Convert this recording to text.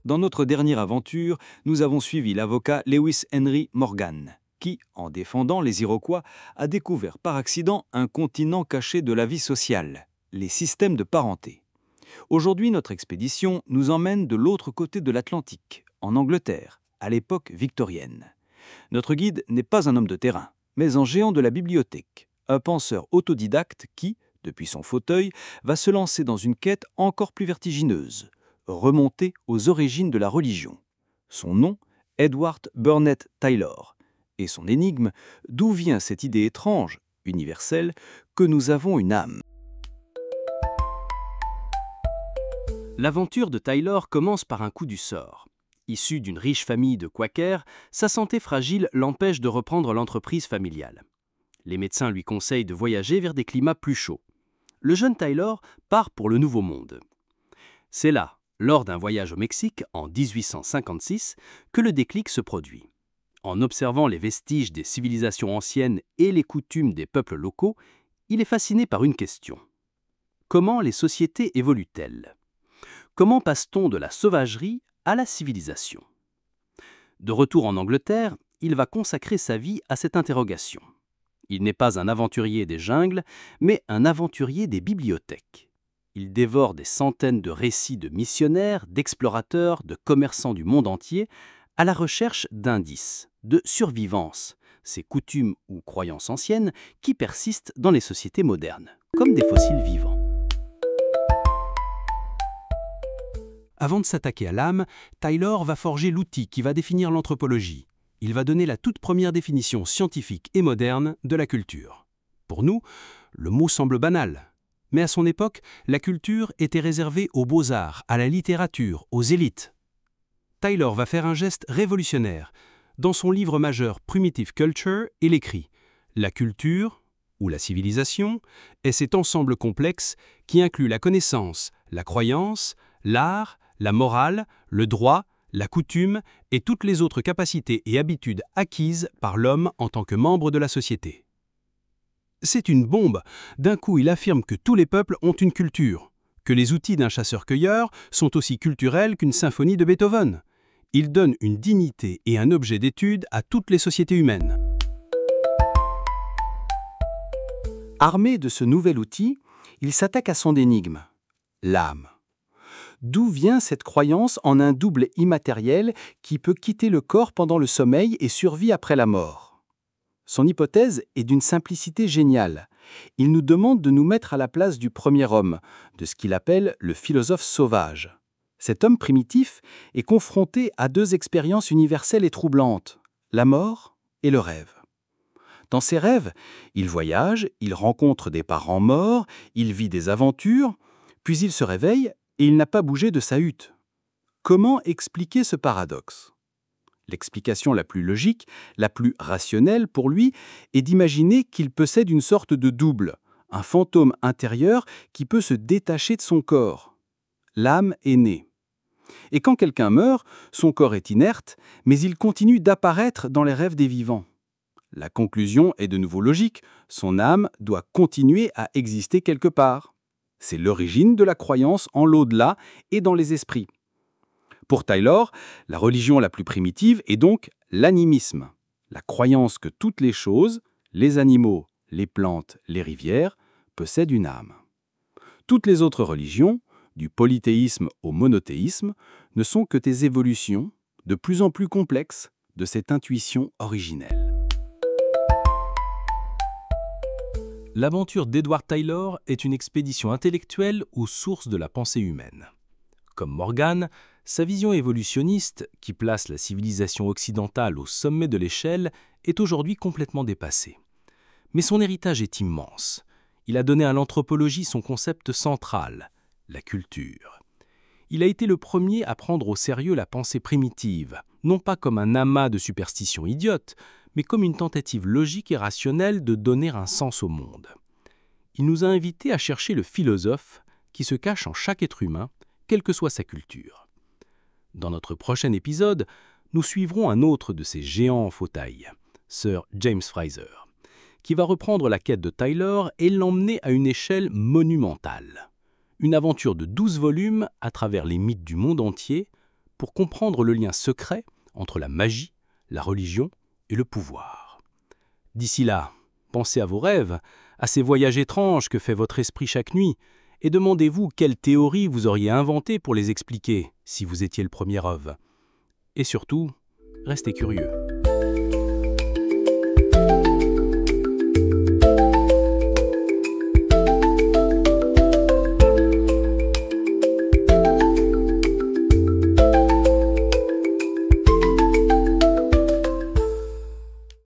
Dans notre dernière aventure, nous avons suivi l'avocat Lewis Henry Morgan, qui, en défendant les Iroquois, a découvert par accident un continent caché de la vie sociale, les systèmes de parenté. Aujourd'hui, notre expédition nous emmène de l'autre côté de l'Atlantique, en Angleterre, à l'époque victorienne. Notre guide n'est pas un homme de terrain, mais un géant de la bibliothèque, un penseur autodidacte qui, depuis son fauteuil, va se lancer dans une quête encore plus vertigineuse, remonter aux origines de la religion. Son nom, Edward Burnett Tylor, et son énigme, d'où vient cette idée étrange, universelle, que nous avons une âme. L'aventure de Tylor commence par un coup du sort. Issu d'une riche famille de Quakers, sa santé fragile l'empêche de reprendre l'entreprise familiale. Les médecins lui conseillent de voyager vers des climats plus chauds. Le jeune Tylor part pour le Nouveau Monde. C'est là, lors d'un voyage au Mexique en 1856, que le déclic se produit. En observant les vestiges des civilisations anciennes et les coutumes des peuples locaux, il est fasciné par une question. Comment les sociétés évoluent-elles ? Comment passe-t-on de la sauvagerie à la civilisation ? De retour en Angleterre, il va consacrer sa vie à cette interrogation. Il n'est pas un aventurier des jungles, mais un aventurier des bibliothèques. Il dévore des centaines de récits de missionnaires, d'explorateurs, de commerçants du monde entier, à la recherche d'indices, de survivance, ces coutumes ou croyances anciennes qui persistent dans les sociétés modernes, comme des fossiles vivants. Avant de s'attaquer à l'âme, Tylor va forger l'outil qui va définir l'anthropologie. Il va donner la toute première définition scientifique et moderne de la culture. Pour nous, le mot semble banal. Mais à son époque, la culture était réservée aux beaux-arts, à la littérature, aux élites. Tylor va faire un geste révolutionnaire. Dans son livre majeur Primitive Culture, il écrit « La culture, ou la civilisation, est cet ensemble complexe qui inclut la connaissance, la croyance, l'art, la morale, le droit, la coutume et toutes les autres capacités et habitudes acquises par l'homme en tant que membre de la société. » C'est une bombe. D'un coup, il affirme que tous les peuples ont une culture, que les outils d'un chasseur-cueilleur sont aussi culturels qu'une symphonie de Beethoven. Il donne une dignité et un objet d'étude à toutes les sociétés humaines. Armé de ce nouvel outil, il s'attaque à son énigme, l'âme. D'où vient cette croyance en un double immatériel qui peut quitter le corps pendant le sommeil et survit après la mort ? Son hypothèse est d'une simplicité géniale. Il nous demande de nous mettre à la place du premier homme, de ce qu'il appelle le philosophe sauvage. Cet homme primitif est confronté à deux expériences universelles et troublantes, la mort et le rêve. Dans ses rêves, il voyage, il rencontre des parents morts, il vit des aventures, puis il se réveille et il n'a pas bougé de sa hutte. Comment expliquer ce paradoxe ? L'explication la plus logique, la plus rationnelle pour lui, est d'imaginer qu'il possède une sorte de double, un fantôme intérieur qui peut se détacher de son corps. L'âme est née. Et quand quelqu'un meurt, son corps est inerte, mais il continue d'apparaître dans les rêves des vivants. La conclusion est de nouveau logique, son âme doit continuer à exister quelque part. C'est l'origine de la croyance en l'au-delà et dans les esprits. Pour Tylor, la religion la plus primitive est donc l'animisme, la croyance que toutes les choses, les animaux, les plantes, les rivières, possèdent une âme. Toutes les autres religions, du polythéisme au monothéisme, ne sont que des évolutions, de plus en plus complexes, de cette intuition originelle. L'aventure d'Edward Tylor est une expédition intellectuelle aux sources de la pensée humaine. Comme Morgan, sa vision évolutionniste, qui place la civilisation occidentale au sommet de l'échelle, est aujourd'hui complètement dépassée. Mais son héritage est immense. Il a donné à l'anthropologie son concept central, la culture. Il a été le premier à prendre au sérieux la pensée primitive, non pas comme un amas de superstitions idiotes, mais comme une tentative logique et rationnelle de donner un sens au monde. Il nous a invités à chercher le philosophe qui se cache en chaque être humain, quelle que soit sa culture. Dans notre prochain épisode, nous suivrons un autre de ces géants en fauteuil, Sir James Frazer, qui va reprendre la quête de Tyler et l'emmener à une échelle monumentale. Une aventure de 12 volumes à travers les mythes du monde entier pour comprendre le lien secret entre la magie, la religion et le pouvoir. D'ici là, pensez à vos rêves, à ces voyages étranges que fait votre esprit chaque nuit, et demandez-vous quelle théorie vous auriez inventée pour les expliquer si vous étiez le premier œuf. Et surtout, restez curieux.